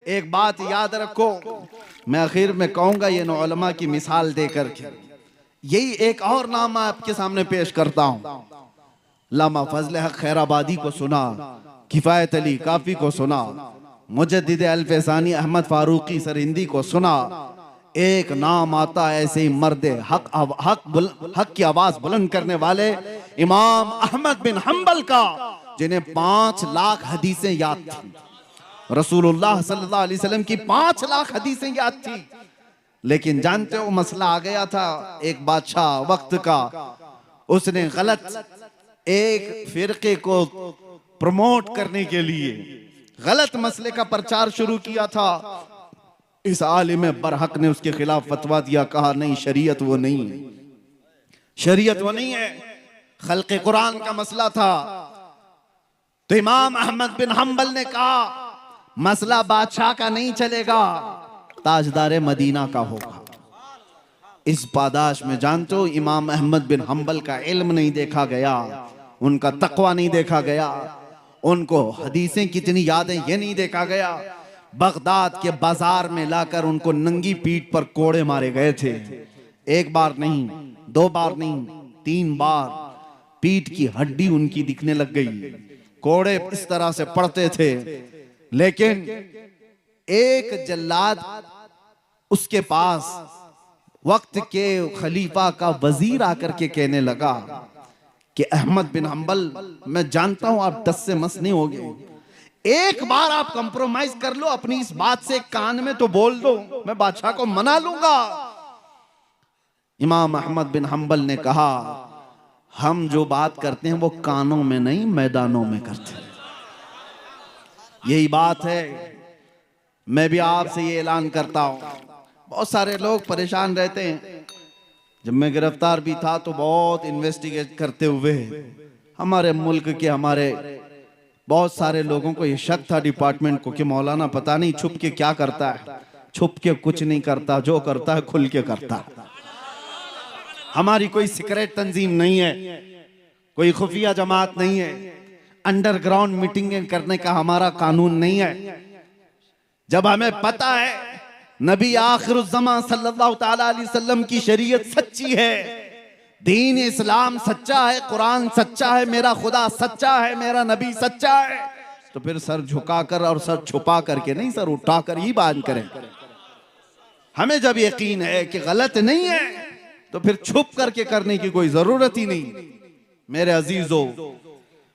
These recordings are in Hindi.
एक बात याद रखो, मैं आखिर में कहूंगा ये उलमा की मिसाल देकर के, यही एक और नाम आपके सामने पेश करता हूं। लामा फजल हक खैराबादी को सुना, किफायत अली काफी को सुना, मुजद्दिद अल-फैसानी अहमद फारूकी सरहिंदी को सुना। एक नाम आता है ऐसे ही मर्द हक की आवाज बुलंद करने वाले इमाम अहमद बिन हंबल का, जिन्हें 5 लाख हदीसें याद थी। रसूलुल्लाह सल्लल्लाहु अलैहि वसल्लम की 5 लाख हदीसें याद थी। लेकिन जानते हो मसला आ गया था, एक बादशाह वक्त का, उसने गलत एक फिरके को प्रमोट करने के लिए गलत मसले का प्रचार शुरू किया था। इस आलिम बरहक ने उसके खिलाफ फतवा दिया, कहा नहीं शरीयत वो नहीं है, शरीयत वो नहीं है, खल्क़े कुरान का मसला था। तो इमाम अहमद बिन हंबल ने कहा मसला बादशाह का नहीं चलेगा, ताजदार मदीना का होगा। इस पादाश में जानते हो इमाम अहमद बिन हंबल का इल्म नहीं देखा गया, उनका तकवा नहीं देखा गया, उनको हदीसें कितनी यादें ये नहीं देखा गया। बगदाद के बाजार में लाकर उनको नंगी पीठ पर कोड़े मारे गए थे। एक बार नहीं, 2 बार नहीं, 3 बार पीठ की हड्डी उनकी दिखने लग गई, कोड़े इस तरह से पड़ते थे। लेकिन एक जल्लाद उसके पास वक्त के खलीफा का वजीर आकर के कहने लगा कि अहमद बिन हंबल, मैं जानता हूं आप 10 से मस नहीं होगे, एक बार आप कंप्रोमाइज कर लो अपनी इस बात से, कान में तो बोल दो, मैं बादशाह को मना लूंगा। इमाम अहमद बिन हंबल ने कहा हम जो बात करते हैं वो कानों में नहीं मैदानों में करते हैं। यही बात है, मैं भी आपसे ये ऐलान करता हूं। बहुत सारे लोग परेशान रहते हैं। जब मैं गिरफ्तार भी था तो बहुत इन्वेस्टिगेट करते हुए हमारे मुल्क के हमारे बहुत सारे लोगों को ये शक था डिपार्टमेंट को कि मौलाना पता नहीं छुप के क्या करता है। छुप के कुछ नहीं करता, जो करता है खुल के करता है। हमारी कोई सीक्रेट तंजीम नहीं है, कोई खुफिया जमात नहीं है, अंडरग्राउंड मीटिंगें करने का हमारा कानून नहीं है। जब हमें पता है नबी आखिरुज़्ज़मान सल्लल्लाहु ताला अलैहि वसल्लम की शरीयत सच्ची है, दीन इस्लाम सच्चा है, कुरान सच्चा है, मेरा खुदा सच्चा है, मेरा नबी सच्चा है, तो फिर सर झुकाकर और सर छुपा करके नहीं, सर उठाकर ही बात करें। हमें जब यकीन है कि गलत नहीं है तो फिर छुप करके करने की कोई जरूरत ही नहीं। मेरे अजीजों,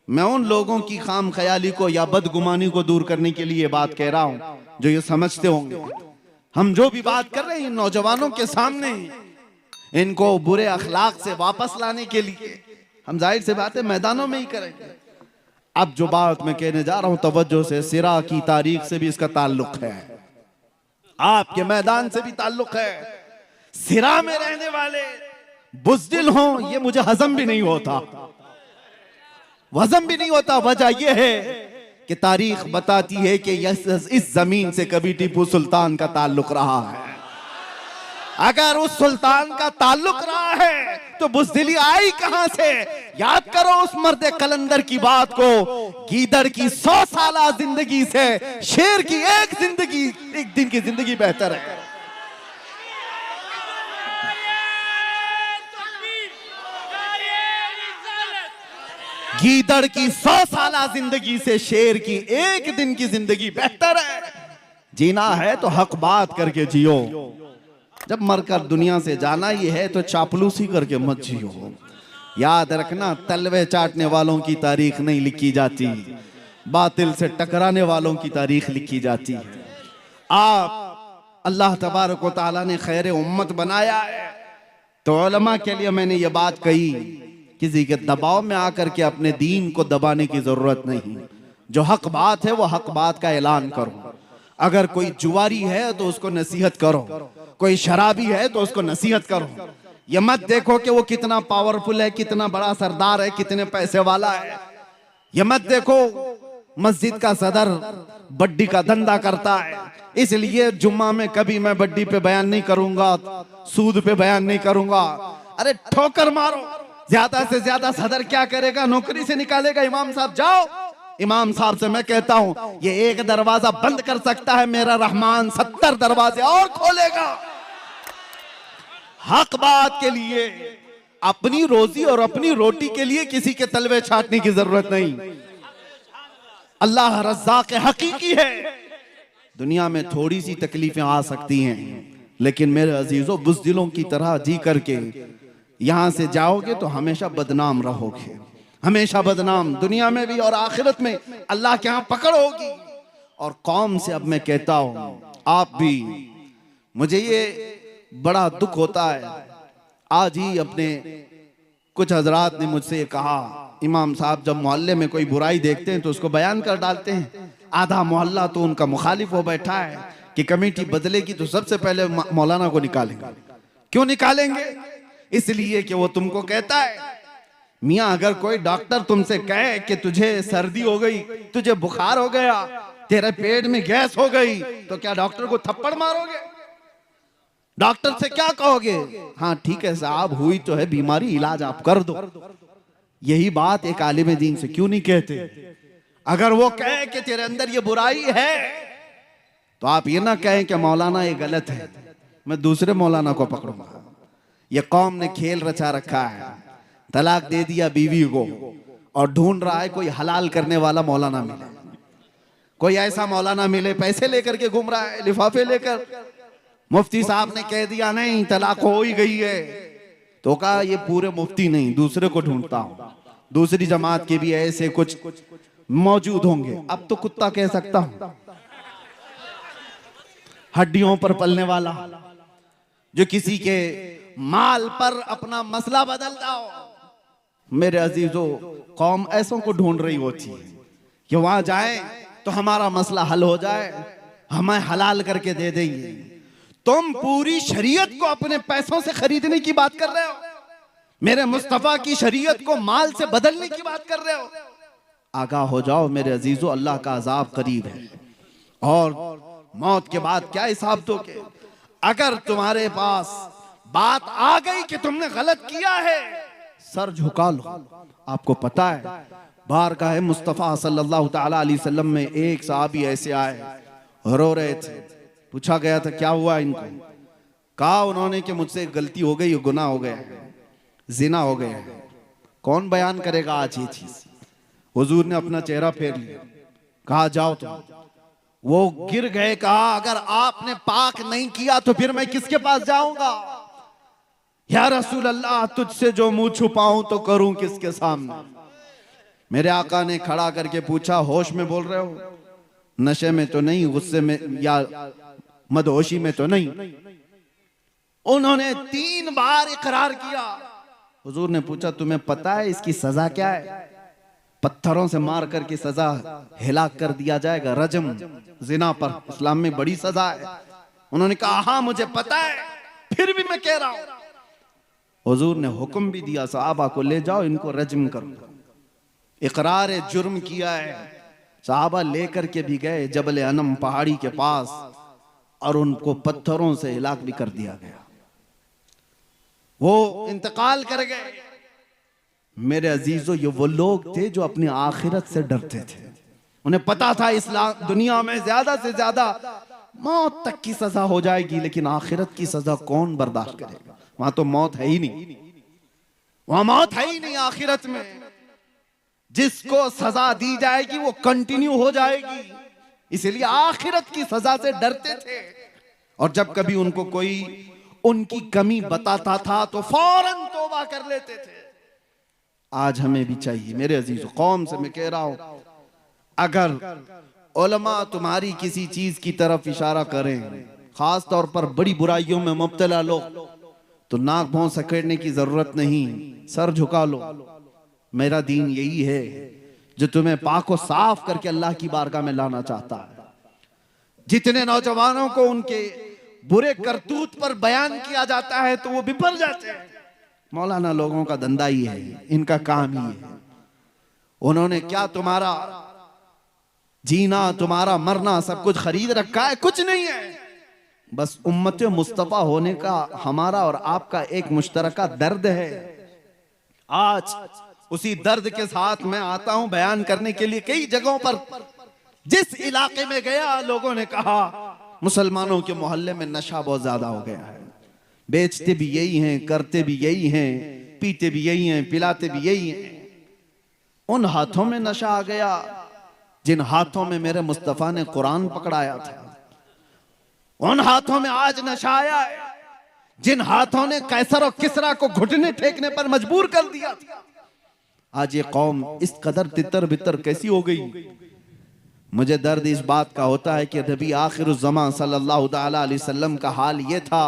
मैं उन लोगों की खाम ख्याली को या बदगुमानी को दूर करने के लिए बात कह रहा हूं जो ये समझते होंगे हम जो भी बात कर रहे हैं नौजवानों के सामने, इनको बुरे अखलाक से वापस लाने के लिए हम जाहिर से बात है मैदानों में ही करेंगे। अब जो बात मैं कहने जा रहा हूं तवज्जो से, सिरा की तारीख से भी इसका ताल्लुक है, आपके मैदान से भी ताल्लुक है। सिरा में रहने वाले बुज़दिल हों ये मुझे हजम भी नहीं होता, वजम भी नहीं होता। वजह यह है कि तारीख बताती है कि इस जमीन से कभी टीपू सुल्तान का ताल्लुक रहा है। अगर उस सुल्तान का ताल्लुक रहा है तो बुज़दिली आई कहां से? याद करो उस मर्द कलंदर की बात को, गीदड़ की 100 साल जिंदगी से शेर की एक दिन की जिंदगी बेहतर है। गीदड़ की 100 साल जिंदगी से शेर की एक दिन की जिंदगी बेहतर है। जीना है तो हक बात करके जियो, जब मरकर दुनिया से जाना ही है तो चापलूसी करके मत जियो। याद रखना, तलवे चाटने वालों की तारीख नहीं लिखी जाती, बातिल से टकराने वालों की तारीख लिखी जाती है। आप अल्लाह तबारक व तआला ने खैर उम्मत बनाया है तो उलमा के लिए मैंने ये बात कही, किसी के दबाव में आकर के अपने दीन को दबाने की जरूरत नहीं। जो हक बात है वो हक बात का ऐलान करो। अगर कोई जुआरी है तो उसको नसीहत करो, कोई शराबी है तो उसको नसीहत करो। ये मत देखो कि वो कितना पावरफुल है, कितना बड़ा सरदार है, कितने पैसे वाला है। ये मत देखो मस्जिद का सदर बड्डी का धंधा करता है, इसलिए जुम्मा में कभी मैं बड्डी पे बयान नहीं करूंगा, सूद पे बयान नहीं करूंगा। अरे ठोकर मारो, ज्यादा से ज्यादा सदर क्या करेगा? नौकरी से निकालेगा। इमाम साहब जाओ इमाम साहब से मैं कहता हूं ये एक दरवाजा बंद कर सकता है, मेरा रहमान 70 दरवाजे और खोलेगा। हक बात के लिए, अपनी रोजी और अपनी रोटी के लिए किसी के तलवे छाटने की जरूरत नहीं। अल्लाह रज़्ज़ाक़ हकीकी है। दुनिया में थोड़ी सी तकलीफें आ सकती हैं, लेकिन मेरे अजीजों बुज़दिलों की तरह जी करके यहां से जाओगे तो हमेशा बदनाम रहोगे, हमेशा बदनाम, दुनिया में भी और आखिरत में अल्लाह के यहां पकड़ होगी। और कौम से अब मैं कहता हूं, आप भी, मुझे ये बड़ा दुख होता है। आज ही अपने कुछ हजरात ने मुझसे कहा, इमाम साहब जब मोहल्ले में कोई बुराई देखते हैं तो उसको बयान कर डालते हैं। आधा मोहल्ला तो उनका मुखालिफ हो बैठा है कि कमेटी बदलेगी तो सबसे पहले मौलाना को निकालेंगे। क्यों निकालेंगे? इसलिए कि वो तुमको कहता है, मियां अगर कोई डॉक्टर तुमसे कहे कि तुझे सर्दी हो गई, तुझे बुखार हो गया, तेरे पेट में गैस हो गई, तो क्या डॉक्टर को थप्पड़ मारोगे? डॉक्टर से क्या कहोगे? हाँ ठीक है साहब, हुई तो है बीमारी, इलाज आप कर दो। यही बात एक आलिम दीन से क्यों नहीं कहते? अगर वो कहे कि तेरे अंदर ये बुराई है, तो आप ये ना कहें कि मौलाना ये गलत है, मैं दूसरे मौलाना को पकड़ूंगा। ये कौम ने खेल रचा रखा है, तलाक दे दिया बीवी को और ढूंढ रहा है कोई हलाल करने वाला मौलाना मिले, कोई ऐसा मौलाना मिले, पैसे लेकर के घूम रहा है, लिफाफे लेकर। मुफ्ती साहब ने कह दिया नहीं तलाक हो ही गई है, तो कहा ये पूरे मुफ्ती नहीं, दूसरे को ढूंढता हूं, दूसरी जमात के भी ऐसे कुछ मौजूद होंगे। अब तो कुत्ता कह सकता हूं, हड्डियों पर पलने वाला, जो किसी के माल पर अपना मसला बदलता हो। मेरे अजीजों, कौम ऐसों को ढूंढ रही होती है कि वहां जाए तो हमारा मसला हल हो जाए, हमें हलाल करके दे देंगे। तुम पूरी शरीयत को अपने पैसों से खरीदने की बात कर रहे हो, मेरे मुस्तफा की शरीयत को माल से बदलने की बात कर रहे हो। आगाह हो जाओ मेरे अजीजों, अल्लाह का अजाब करीब है और मौत के बाद क्या हिसाब दोगे? अगर तुम्हारे पास बात आ गई कि तुमने गलत किया है, सर झुका लो। आपको पता है बारगाह मुस्तफा सल्लल्लाहु तआला अलैहि वसल्लम में एक सहाबी ऐसे आए, रो रहे थे। पूछा गया था क्या हुआ इनको? कहा उन्होंने कि मुझसे गलती हो गई, गुनाह हो गया, जिना हो गया। कौन बयान करेगा आज ये चीज? हुजूर ने अपना चेहरा फेर लिया, कहा जाओ तुम। वो गिर गए, कहा अगर आपने पाक नहीं किया तो फिर मैं किसके पास जाऊंगा? या रसूल अल्लाह, तुझसे जो मुंह छुपाऊं तो करूं किसके सामने? मेरे आका ने खड़ा करके पूछा, होश में बोल रहे हो? नशे में तो नहीं, गुस्से में या मदहोशी में तो नहीं? उन्होंने 3 बार इकरार किया। हुजूर ने पूछा तुम्हें पता है इसकी सजा क्या है? पत्थरों से मार करके सजा, हिलाक कर दिया जाएगा, रजम, जिना पर इस्लाम में बड़ी सजा है। उन्होंने कहा हाँ मुझे पता है, फिर भी मैं कह रहा हूं। हुजूर ने हुक्म भी दिया सहाबा को ले जाओ इनको रजम करो। इकरार जुर्म किया है। सहाबा लेकर के भी गए जबल अनम पहाड़ी के पास और उनको पत्थरों से हिलाक भी कर दिया गया। वो इंतकाल कर गए। मेरे अजीजों, ये वो लोग थे जो अपनी आखिरत से डरते थे। उन्हें पता था इस्लाम दुनिया में ज्यादा से ज्यादा मौत तक की सजा हो जाएगी, लेकिन आखिरत की सजा कौन बर्दाश्त करेगा? वहां तो मौत है ही नहीं, वहां मौत है ही नहीं आखिरत में। जिसको सजा दी जाएगी वो कंटिन्यू हो जाएगी, इसलिए आखिरत की सजा से डरते थे। और जब कभी उनको कोई उनकी कमी बताता था तो फौरन तौबा कर लेते थे। आज हमें भी चाहिए मेरे अजीजों, कौम से मैं कह रहा हूं, अगर उलमा तुम्हारी किसी चीज की तरफ इशारा करें, खास तौर पर बड़ी बुराइयों में मुब्तला लोग, तो नाक भौं सकेड़ने की जरूरत नहीं, सर झुका लो। मेरा दीन यही है जो तुम्हें पाक और साफ करके अल्लाह की बारगाह में लाना चाहता है। जितने नौजवानों को उनके बुरे करतूत पर बयान किया जाता है तो वो बिफर जाते हैं। मौलाना लोगों का धंधा ही है, इनका काम ही है। उन्होंने क्या तुम्हारा जीना, तुम्हारा मरना सब कुछ खरीद रखा है? कुछ नहीं है। बस उम्मत मुस्तफा होने का हमारा और आपका एक मुश्तरका दर्द है। आज उसी दर्द के साथ मैं आता हूं बयान करने के लिए। कई जगहों पर जिस इलाके में गया, लोगों ने कहा मुसलमानों के मोहल्ले में नशा बहुत ज्यादा हो गया है, बेचते भी यही हैं, करते भी यही हैं, पीते भी यही हैं, पिलाते भी यही हैं। उन हाथों में नशा आ गया जिन हाथों में मेरे मुस्तफा ने कुरान पकड़ाया था। उन हाथों में आज नशा आया है जिन हाथों ने कैसर और किसरा को घुटने टेकने पर मजबूर कर दिया था। आज ये कौम इस कदर तितर बितर कैसी हो गई। मुझे दर्द इस बात का होता है कि नबी आखिरुज़्ज़मान सल्लल्लाहु अलैहि वसल्लम का हाल ये था।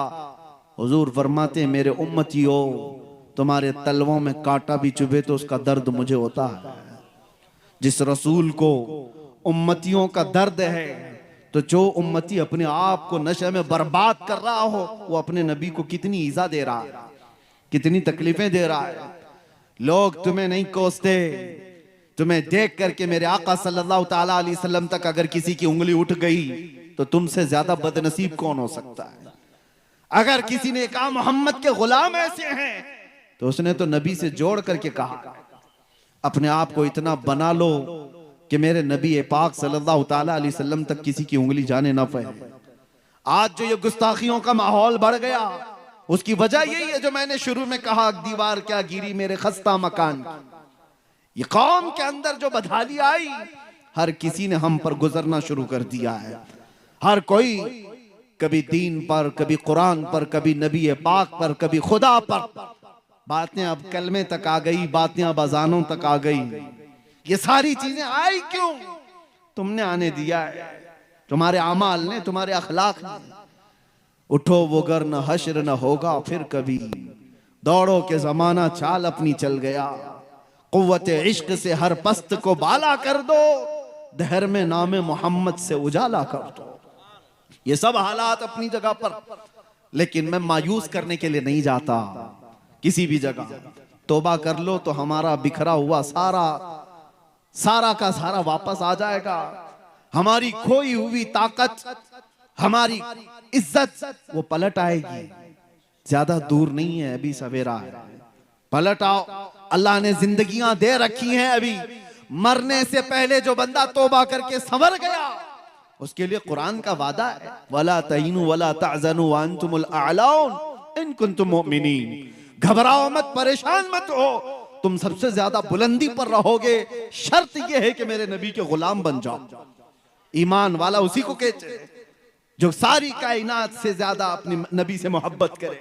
हुजूर फरमाते, मेरे उम्मतियों, तुम्हारे तलवों में कांटा भी चुभे तो उसका दर्द मुझे होता है। जिस रसूल को उम्मतियों का दर्द है, तो जो उम्मती अपने आप को नशे में बर्बाद कर रहा हो, वो अपने नबी को कितनी ईजा दे रहा है, कितनी तकलीफें दे रहा है। लोग तुम्हें नहीं कोसते, तुम्हें देख करके मेरे आका सल्लल्लाहु ताला अलैहि वसल्लम तक अगर किसी की उंगली उठ गई तो तुमसे ज्यादा बदनसीब कौन हो सकता है। अगर किसी ने कहा मोहम्मद के गुलाम ऐसे हैं, तो उसने तो नबी से जोड़ करके कहा अपने आप को इतना बना लो कि मेरे नबी पाक सल्लल्लाहु ताला अलैहि वसल्लम तक किसी की उंगली जाने ना पाए। आज जो ये गुस्ताखियों का माहौल बढ़ गया, उसकी वजह यही है जो मैंने शुरू में कहा, दीवार क्या गिरी मेरे खस्ता मकान की। ये कौम के अंदर जो बदहाली आई, हर किसी ने हम पर गुजरना शुरू कर दिया है। हर कोई कभी दीन पर, कभी कुरान पर, कभी नबी पाक पर, कभी खुदा पर। बातें अब कलमे तक आ गई, बातें अब अजानों तक आ गई। ये सारी चीजें आई क्यों? तुमने आने दिया है, तुम्हारे अमाल ने, तुम्हारे अखलाक ने। उठो वो गर न हश्र न होगा फिर कभी, दौड़ो के जमाना चाल अपनी चल गया। कुव्वत इश्क से हर पस्त को बाला कर दो, दहर में नामे मोहम्मद से उजाला कर दो। ये सब हालात अपनी जगह पर, लेकिन मैं मायूस करने के लिए नहीं जाता। किसी भी जगह तौबा कर लो तो हमारा बिखरा हुआ सारा का सारा वापस आ जाएगा। हमारी खोई हुई ताकत, हमारी इज्जत, वो पलट आएगी। ज्यादा दूर नहीं है, अभी सवेरा है, पलट आओ। अल्लाह ने जिंदगियां दे रखी हैं। अभी मरने से पहले जो बंदा तौबा करके संवर गया, उसके लिए कुरान का वादा है, वला तहीनु वला तहज़नु व अंतुमुल अअलौन इन कुंतुम मुमिनीन। घबराओ मत, परेशान मत हो, तुम सबसे ज्यादा बुलंदी पर रहोगे। शर्त यह है कि मेरे नबी के गुलाम बन जाओ। ईमान वाला उसी को कहते हैं जो सारी कायनात से ज्यादा अपने नबी से मोहब्बत करे।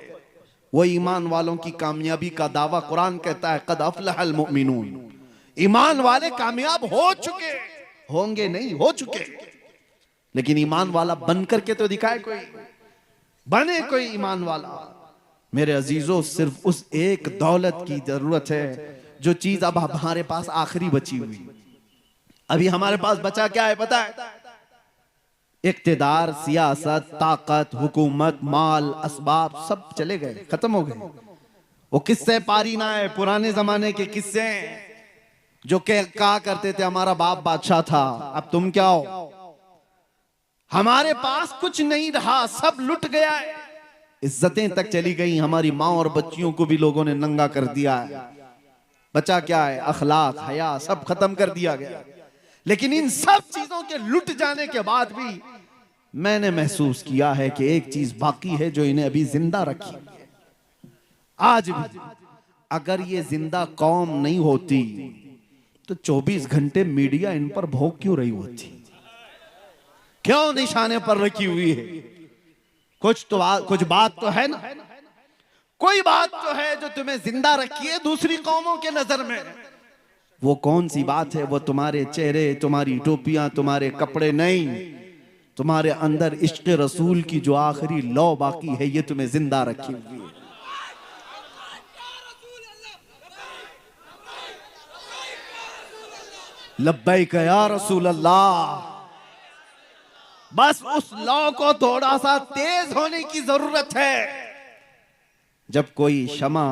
वो ईमान वालों की कामयाबी का दावा कुरान कहता है, कद अफलहल मुमिनून। ईमान वाले कामयाब हो चुके, होंगे नहीं, हो चुके। लेकिन ईमान वाला बन करके तो दिखाए कोई, बने कोई ईमान वाला। मेरे अजीजों, सिर्फ उस एक दौलत की जरूरत है जो चीज अब हमारे पास आखिरी बची हुई। अभी हमारे पास बचा क्या है पता है? इक्तिदार, सियासत, ताकत, हुकूमत, माल, असबाब सब चले गए, खत्म हो गए। वो किस्से पारी ना है, पुराने जमाने के किस्से जो कहा करते थे हमारा बाप बादशाह था, अब तुम क्या हो। हमारे पास कुछ नहीं रहा, सब लुट गया है। इज्जतें तक चली गई, हमारी माँ और बच्चियों को भी लोगों ने नंगा कर दिया है। बचा क्या है? अखलाक, हया, सब खत्म कर दिया गया। लेकिन इन सब चीजों के लुट जाने के बाद भी मैंने महसूस किया है कि एक चीज बाकी है जो इन्हें अभी जिंदा रखी है। आज भी अगर ये जिंदा कौम नहीं होती तो 24 घंटे मीडिया इन पर भोग क्यों रही होती? क्यों निशाने पर रखी हुई है? कुछ बात तो है ना, कोई बात तो है जो तुम्हें जिंदा रखी है दूसरी कौमों के नजर में। वो कौन सी बात है? वो तुम्हारे चेहरे, तुम्हारी टोपियां, तुम्हारे कपड़े नहीं, तुम्हारे अंदर इश्क रसूल की जो आखिरी लौ बाकी है, ये तुम्हें जिंदा रखी हुई है। लब्बैक या रसूल अल्लाह। बस उस लौ को थोड़ा सा तेज होने की जरूरत है। जब कोई शमा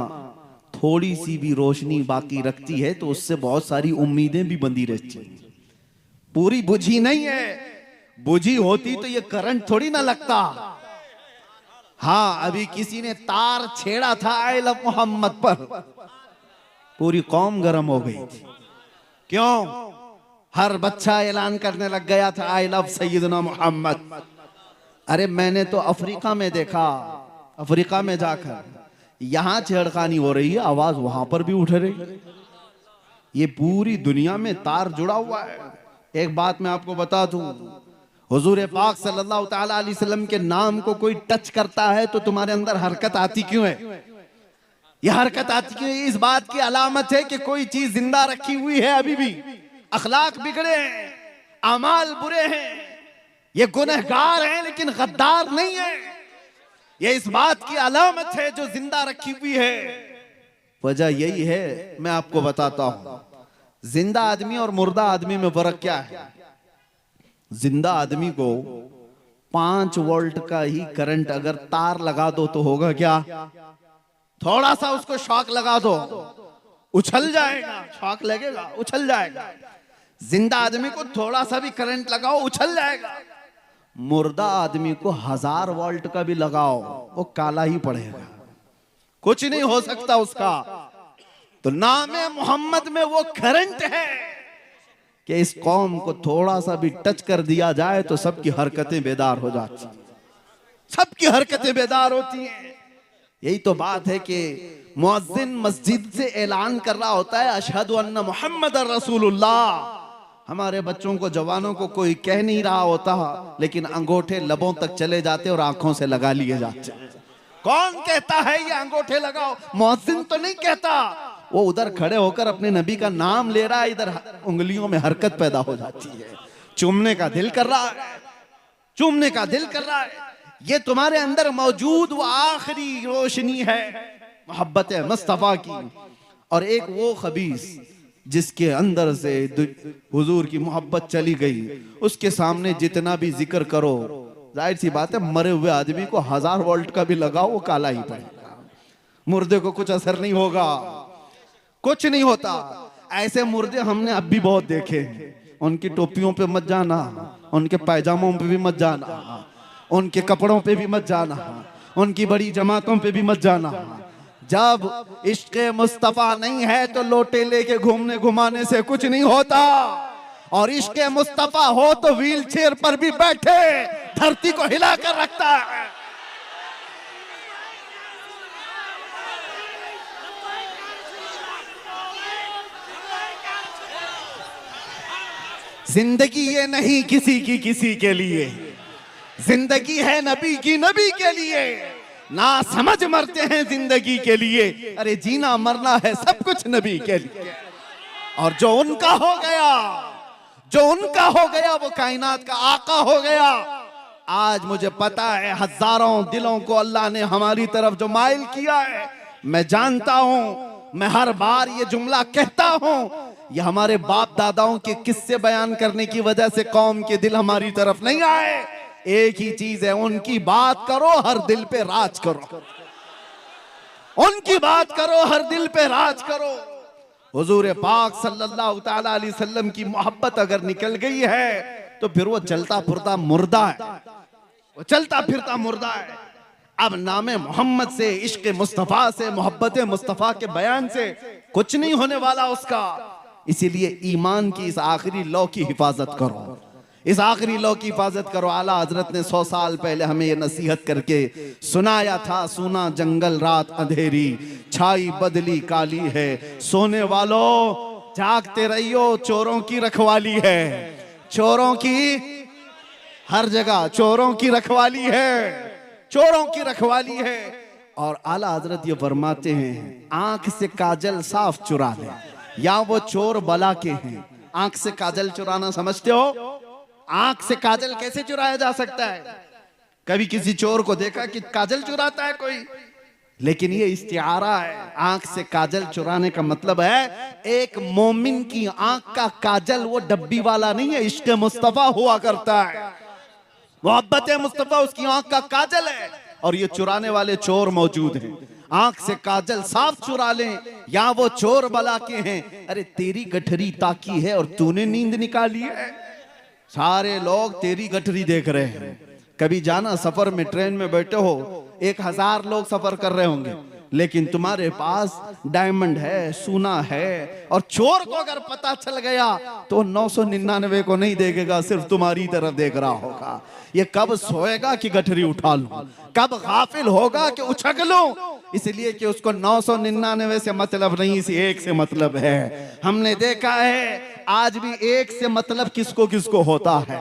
थोड़ी सी भी रोशनी बाकी रखती है तो उससे बहुत सारी उम्मीदें भी बंधी रहती हैं। पूरी बुझी नहीं है, बुझी होती तो ये करंट थोड़ी ना लगता। हाँ, अभी किसी ने तार छेड़ा था आई लव मोहम्मद पर, पूरी कौम गर्म हो गई थी। क्यों? हर बच्चा ऐलान करने लग गया था, आई लव सैयदना मोहम्मद। अरे मैंने तो अफ्रीका में देखा, अफ्रीका में जाकर यहां छेड़खानी हो रही है, आवाज वहां पर भी उठ रही। ये पूरी दुनिया में तार जुड़ा हुआ है। एक बात मैं आपको बता दूं, हुजूर पाक सल्लल्लाहु ताला अलैहि वसल्लम के नाम को कोई टच करता है तो तुम्हारे अंदर हरकत आती क्यों है? यह हरकत आती क्यों है? इस बात की अलामत है कि कोई चीज जिंदा रखी हुई है अभी भी। अखलाक बिगड़े हैं, अमाल बुरे हैं, ये गुनहगार हैं लेकिन गद्दार नहीं है। ये इस बात की अलामत है जो जिंदा रखी हुई है। वजह यही है, मैं आपको बताता हूं, जिंदा आदमी और मुर्दा आदमी में फर्क क्या है। जिंदा आदमी को 5 वोल्ट का ही करंट अगर तार लगा दो तो होगा क्या? थोड़ा सा उसको शॉक लगा दो, उछल जाएगा, शॉक लगेगा, उछल जाएगा। जिंदा आदमी को थोड़ा सा भी करंट लगाओ, उछल जाएगा। मुर्दा आदमी को 1000 वोल्ट का भी लगाओ, वो काला ही पड़ेगा, कुछ नहीं हो सकता उसका। तो नामे मोहम्मद में वो करंट है कि इस कौम को थोड़ा सा भी टच कर दिया जाए तो सबकी हरकतें बेदार हो जाती, सबकी हरकतें बेदार होती हैं। यही तो बात है कि मुअज्जिन मस्जिद से ऐलान कर रहा होता है, अशहदु अन्ना मुहम्मदर रसूलुल्लाह। हमारे बच्चों को, जवानों को कोई कह नहीं रहा होता, लेकिन अंगूठे लबों तक चले जाते और आंखों से लगा लिए जाते। कौन कहता है ये अंगूठे लगाओ? मुअज्जिन तो नहीं कहता, वो उधर खड़े होकर अपने नबी का नाम ले रहा है, इधर उंगलियों में हरकत पैदा हो जाती है, चूमने का दिल कर रहा है, चूमने का दिल कर रहा है। ये तुम्हारे अंदर मौजूद वो आखिरी रोशनी है मोहब्बत मुस्तफा की। और एक वो खबीस जिसके अंदर से हुजूर की मोहब्बत चली गई, उसके सामने जितना भी जिक्र करो, जाहिर सी बात है मरे हुए आदमी को 1000 वोल्ट का भी लगाओ वो काला ही पड़ेगा। मुर्दे को कुछ असर नहीं होगा, कुछ नहीं होता। ऐसे मुर्दे हमने अब भी बहुत देखे हैं। उनकी टोपियों पे मत जाना, उनके पैजामों पे भी मत जाना, उनके कपड़ों पे भी मत जाना, उनकी बड़ी जमातों पे भी मत जाना। जब इश्क़ मुस्तफा नहीं है तो लोटे लेके घूमने घुमाने से कुछ नहीं होता, और इश्क़ मुस्तफा हो तो व्हील चेयर पर भी बैठे धरती को हिलाकर रखता है। जिंदगी ये नहीं किसी की किसी के लिए, जिंदगी है नबी की नबी के लिए। ना समझ मरते हैं जिंदगी के लिए, अरे जीना मरना है सब कुछ नबी के लिए। और जो उनका हो गया, जो उनका हो गया वो कायनात का आका हो गया। आज मुझे पता है हजारों दिलों को अल्लाह ने हमारी तरफ जो माइल किया है, मैं जानता हूं, मैं हर बार ये जुमला कहता हूं, ये हमारे बाप दादाओं के किस्से बयान करने की वजह से कौम के दिल हमारी तरफ नहीं आए। एक ही चीज है, उनकी बात करो हर दिल पे राज करो, उनकी बात करो हर दिल पे राज करो। हुजूर पाक सल्लल्लाहु ताला अलैहि वसल्लम की मोहब्बत अगर निकल गई है तो फिर वो चलता फिरता मुर्दा है, वो चलता फिरता मुर्दा है। अब नामे मोहम्मद से, इश्क मुस्तफा से, मोहब्बत मुस्तफा के बयान से कुछ नहीं होने वाला उसका। इसीलिए ईमान की इस आखिरी लौ की हिफाजत करो, इस आखिरी लौ की हिफाजत करो। आला हजरत ने 100 साल पहले हमें ये नसीहत करके सुनाया था, सुना जंगल रात अंधेरी, छाई बदली काली है, सोने वालों जागते रहियो, चोरों की रखवाली है, चोरों की हर जगह चोरों की रखवाली है, चोरों की रखवाली है। और आला हजरत ये फरमाते हैं, आंख से काजल साफ चुरा ले, या वो चोर बला के हैं। आंख से काजल चुराना समझते हो? आंख से काजल कैसे चुराया जा सकता है? कभी किसी चोर को देखा कि काजल चुराता है कोई? लेकिन ये इस्तिआरा है। आंख से काजल चुराने का मतलब है एक मोमिन की आंख का काजल वो डब्बी वाला नहीं है, इश्क़ मुस्तफा हुआ करता है, मोहब्बत मुस्तफा उसकी आंख का काजल है। और ये चुराने वाले चोर मौजूद हैं, आंख से काजल साफ चुरा लें, या वो चोर बला के हैं। अरे तेरी गठरी ताकी है और तूने नींद निकाली है, सारे लोग तेरी गठरी देख रहे हैं। कभी जाना सफर में, ट्रेन में बैठे हो, 1000 लोग सफर कर रहे होंगे, लेकिन तुम्हारे पास डायमंड है, सोना है, और चोर को अगर पता चल गया तो 999 को नहीं देखेगा, सिर्फ तुम्हारी तरफ देख रहा होगा। ये कब सोएगा कि गठरी उठा लूं, कब गाफिल होगा कि उछक लूं। इसलिए कि उसको 999 से मतलब नहीं, इसी एक से मतलब है। हमने देखा है आज भी एक से मतलब किसको किसको होता है।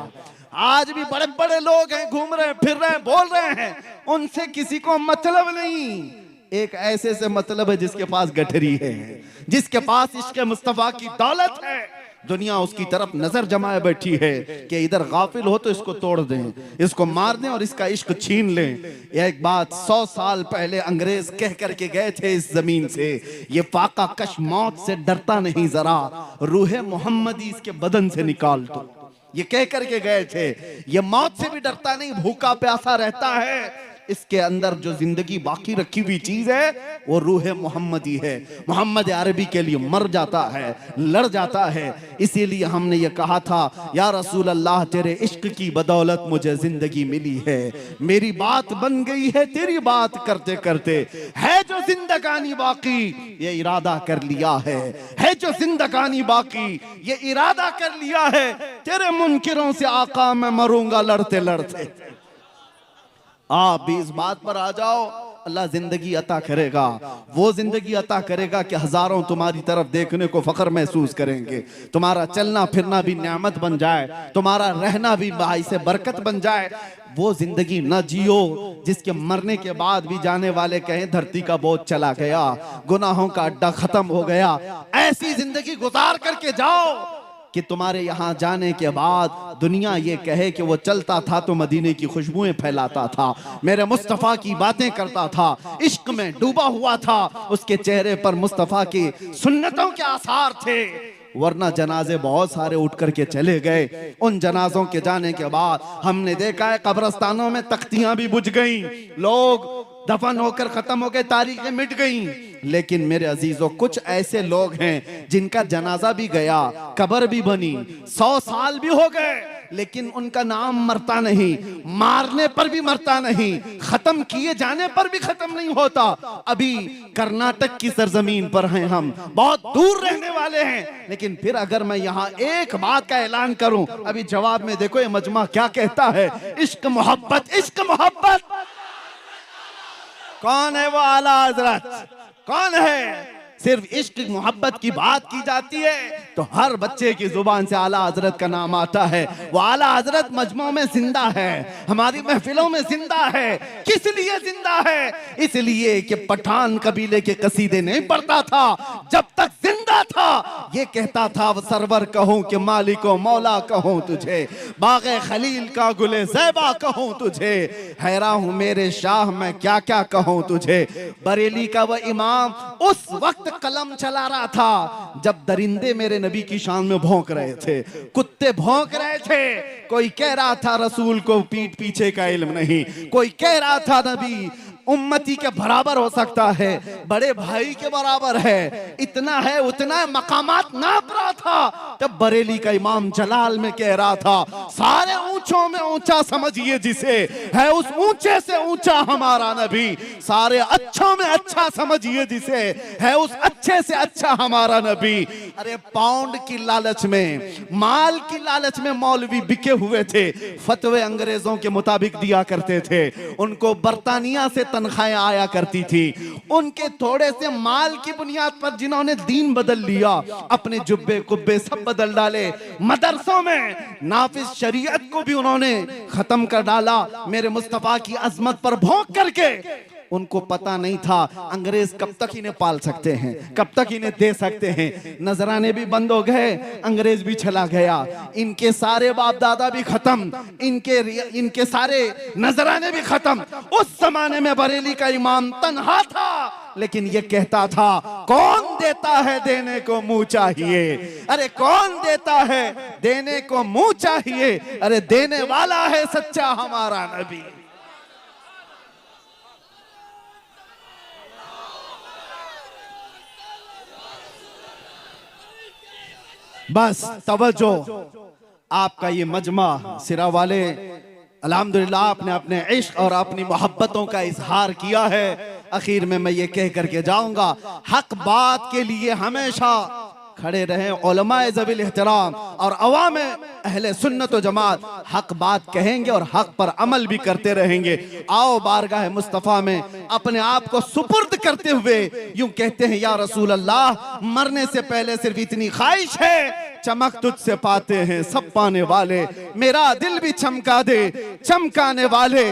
आज भी बड़े बड़े लोग हैं, घूम रहे हैं, फिर रहे हैं, बोल रहे हैं, उनसे किसी को मतलब नहीं। एक ऐसे से मतलब है जिसके पास गठरी है, जिसके पास इश्क मुस्तफा की दौलत है। दुनिया उसकी तरफ नजर जमाए बैठी है कि इधर गाफिल हो तो इसको तोड़ दें, इसको मार दें और इसका इश्क छीन लें। एक बात 100 साल पहले अंग्रेज कह करके गए थे इस जमीन से, ये फाका कश मौत से डरता नहीं जरा, रूहे मोहम्मदी इसके बदन से निकाल दो। ये कह करके गए थे, ये मौत से भी डरता नहीं, भूखा प्यासा रहता है। इसके अंदर जो जिंदगी बाकी रखी हुई चीज है वो रूह मोहम्मदी है। मोहम्मद अरबी के लिए मर जाता है, लड़ जाता है। इसीलिए हमने ये कहा था, या रसूल अल्लाह तेरे इश्क की बदौलत मुझे जिंदगी मिली है, मेरी बात बन गई है तेरी बात करते करते, है जो जिंदगानी बाकी ये इरादा कर लिया है जो जिंदगानी बाकी ये इरादा कर लिया है, तेरे मुनकिरों से आका मैं मरूंगा लड़ते लड़ते। आप भी इस बात पर आ जाओ, अल्लाह जिंदगी अता करेगा, वो जिंदगी अता करेगा कि हजारों तुम्हारी तरफ देखने को फख्र महसूस करेंगे, तुम्हारा चलना फिरना भी नेमत बन जाए, तुम्हारा रहना भी बाइसे बरकत बन जाए। वो जिंदगी न जियो जिसके मरने के बाद भी जाने वाले कहें धरती का बोझ चला गया, गुनाहों का अड्डा खत्म हो गया। ऐसी जिंदगी गुजार करके जाओ कि तुम्हारे यहाँ जाने के बाद दुनिया ये कहे कि वो चलता था तो मदीने की खुशबुएं फैलाता था, मेरे मुस्तफ़ा की बातें करता था, इश्क में डूबा हुआ था, उसके चेहरे पर मुस्तफ़ा की सुन्नतों के आसार थे। वरना जनाजे बहुत सारे उठ करके चले गए। उन जनाजों के जाने के बाद हमने देखा है कब्रस्तानों में तख्तियां भी बुझ गईं, लोग दफन होकर खत्म हो गए, तारीखें मिट गईं। लेकिन मेरे अजीजों, कुछ ऐसे लोग हैं जिनका जनाजा भी गया, कब्र भी बनी, 100 साल भी हो गए, लेकिन उनका नाम मरता नहीं, मारने पर भी मरता नहीं, खत्म किए जाने पर भी खत्म नहीं होता। अभी कर्नाटक की सरजमीन पर हैं हम, बहुत दूर रहने वाले हैं, लेकिन फिर अगर मैं यहाँ एक बात का ऐलान करूं, अभी जवाब में देखो ये मजमा क्या कहता है, इश्क मोहब्बत, इश्क मोहब्बत। कौन है वो आला हजरत, कौन है? सिर्फ इश्क मोहब्बत की बात की जाती है तो हर बच्चे की जुबान से आला हजरत का नाम आता है। वो आला हजरत मजमों में जिंदा है, हमारी महफिलों में जिंदा है। किस लिए जिंदा है? इसलिए कि पठान कबीले के कसीदे नहीं पढ़ता था, जब तक जिंदा था ये कहता था, वो सरवर कहूं कि मालिको मौला कहूं तुझे, बागे खलील का गुले ज़ैबा कहूं तुझे, हैरान हूं मेरे शाह मैं क्या क्या कहूं तुझे। बरेली का वो इमाम उस वक्त कलम चला रहा था जब दरिंदे मेरे नबी की शान में भौंक रहे थे, कुत्ते भौंक रहे थे। कोई कह रहा था रसूल को पीठ पीछे का इल्म नहीं, कोई कह रहा था नबी उम्मती के बराबर हो सकता है, बड़े भाई के बराबर है, इतना है उतना है, मकामात नाप रहा था। तब बरेली का इमाम जलाल में कह रहा था, सारे ऊंचों में ऊंचा समझिए जिसे, है उस ऊंचे से ऊंचा हमारा नबी, सारे अच्छों में अच्छा समझिए जिसे, है उस अच्छे से अच्छा हमारा नबी। अरे पाउंड की लालच में, माल की लालच में मौलवी बिके हुए थे, फतवे अंग्रेजों के मुताबिक दिया करते थे, उनको बर्तानिया से तनख्वाहें आया करती थी। उनके थोड़े से माल की बुनियाद पर जिन्होंने दीन बदल लिया, अपने जुब्बे कुब्बे सब बदल डाले, मदरसों में नाफिज शरीयत को भी उन्होंने खत्म कर डाला, मेरे मुस्तफा की अजमत पर भौंक करके। उनको पता नहीं था अंग्रेज कब तक इन्हें पाल सकते हैं, कब तक इन्हें दे सकते हैं। नजराने भी बंद हो गए, अंग्रेज भी चला गया, इनके सारे बाप दादा भी खत्म, इनके सारे नजराने भी खत्म। उस जमाने में बरेली का इमाम तन्हा था, लेकिन ये कहता था, कौन देता है देने को मुंह चाहिए, अरे कौन देता है देने को मुंह चाहिए, अरे देने वाला है सच्चा हमारा नबी। बस तवज्जो, आपका ये मजमा सिरा वाले अल्हम्दुलिल्लाह आपने अपने इश्क और अपनी मोहब्बतों का इजहार किया है। आखिर में मैं ये कह करके जाऊंगा, हक बात के लिए हमेशा खड़े रहें उलमाए ज़वील एहतराम और अवाम अहले सुन्नत व जमात हक बात कहेंगे और हक पर अमल भी करते रहेंगे। आओ बारगाह मुस्तफ़ा में अपने आप को सुपुर्द करते हुए यूं कहते हैं, या रसूल अल्लाह, मरने से पहले सिर्फ इतनी ख्वाहिश है, चमक तुझसे पाते हैं सब पाने वाले, मेरा दिल भी चमका दे चमकाने वाले।